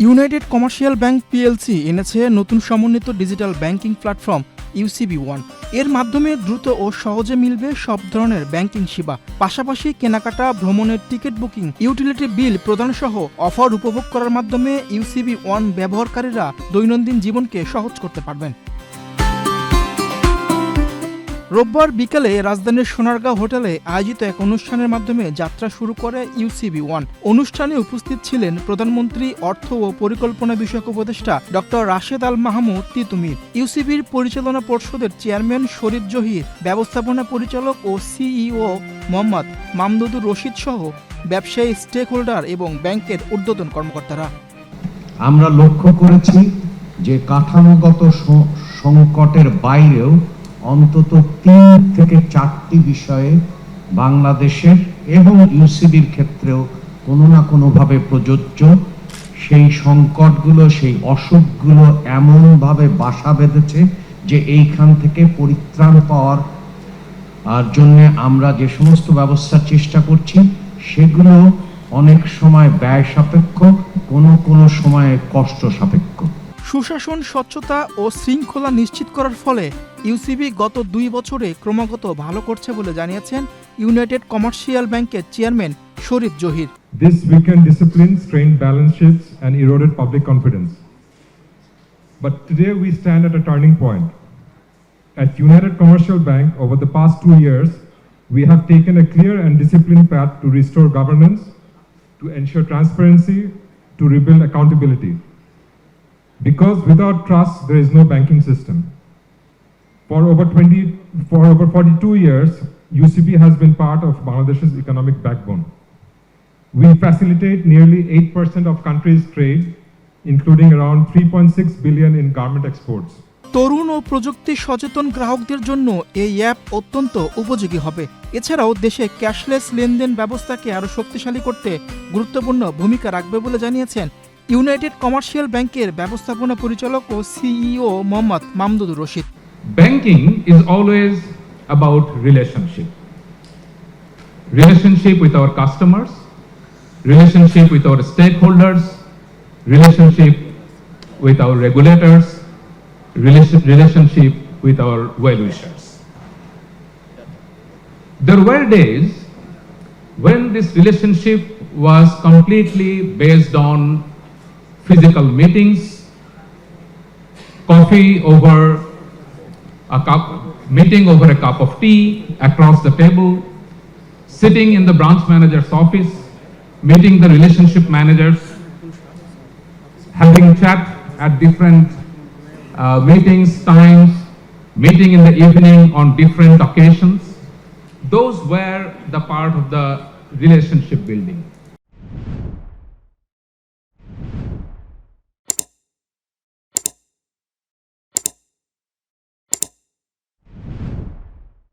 United commercial bank PLC এনেছে নতুন সমন্বিত digital banking platform UCB one. এর মাধ্যমে দ্রুত ও সহজে মিলবে সব ধরনের ব্যাংকিং সেবা। পাশাপাশি কেনাকাটা, ভ্রমণের টিকিট বুকিং, ইউটিলিটি বিল প্রদান সহ অফার উপভোগ করার মাধ্যমে ইউসিবি ওয়ান ব্যবহারকারীরা দৈনন্দিন জীবনকে সহজ করতে পারবেন। রোববার বিকেলে রাজধানীর সোনারগাঁও হোটেলে আয়োজিত এক অনুষ্ঠানের মাধ্যমে যাত্রা শুরু করে ইউসিবি ওয়ান। অনুষ্ঠানে উপস্থিত ছিলেন প্রধানমন্ত্রী, অর্থ ও পরিকল্পনা বিষয়ক উপদেষ্টা ডক্টর রাশেদ আল মাহমুদ তিতুমির, ইউসিবির পরিচালনা পর্ষদের চেয়ারম্যান শরীফ জহির, ব্যবস্থাপনা পরিচালক ও সিইও মোহাম্মদ মামদুদুর রশিদ সহ ব্যবসায়ী, স্টেক হোল্ডার এবং ব্যাংকের ঊর্ধ্বতন কর্মকর্তারা। আমরা লক্ষ্য করেছি যে কাঠামোগত সংকটের বাইরেও অন্তত 3 থেকে 4টি বিষয়ে বাংলাদেশের এবং ইউসিবির ক্ষেত্রেও কোনো না কোনোভাবে প্রযোজ্য। সেই সংকটগুলো, সেই অসুখগুলো এমনভাবে বাসা বেঁধেছে যে এইখান থেকে পরিত্রাণ পাওয়ার জন্য আমরা যে সমস্ত ব্যবস্থার চেষ্টা করছি সেগুলো অনেক সময় ব্যয় সাপেক্ষ, কোনো সময়ে কষ্ট সাপেক্ষ। সুশাসন, স্বচ্ছতা ও শৃঙ্খলা নিশ্চিত করার ফলে ইউসিবি গত 2 বছরে ক্রমাগত ভালো করছে বলে জানিয়েছেন ইউনাইটেড কমার্শিয়াল ব্যাংকের chairman Sharif Zahir. This weekend discipline strained balance sheets and eroded public confidence. But today we stand at a turning point. At United Commercial Bank, over the past 2 years, we have taken a clear and disciplined path to restore governance, to ensure transparency, to rebuild accountability. Because without trust, there is no banking system. For over 42 years, UCB has been part of Bangladesh's economic backbone. We facilitate nearly 8% of country's trade, including around 3.6 billion in garment exports. তরুণ ও প্রযুক্তি সচেতন গ্রাহকদের জন্য এই app অত্যন্ত উপযোগী হবে। এছাড়াও দেশে ক্যাশলেস লেনদেন ব্যবস্থাকে আরও শক্তিশালী করতে গুরুত্বপূর্ণ ভূমিকা রাখবে বলে জানিয়েছেন ইউনাইটেড কমার্শিয়াল ব্যাংকের ব্যবস্থাপনা পরিচালক ও CEO Mohammad Mamdudur Rashid. Banking is always about relationship with our customers, relationship with our stakeholders, relationship with our regulators, relationship with our well-wishers. There were days when this relationship was completely based on physical meetings, coffee over a cup, meeting over a cup of tea across the table, sitting in the branch manager's office, meeting the relationship managers, having chat at different meetings, times, meeting in the evening on different occasions. Those were the part of the relationship building.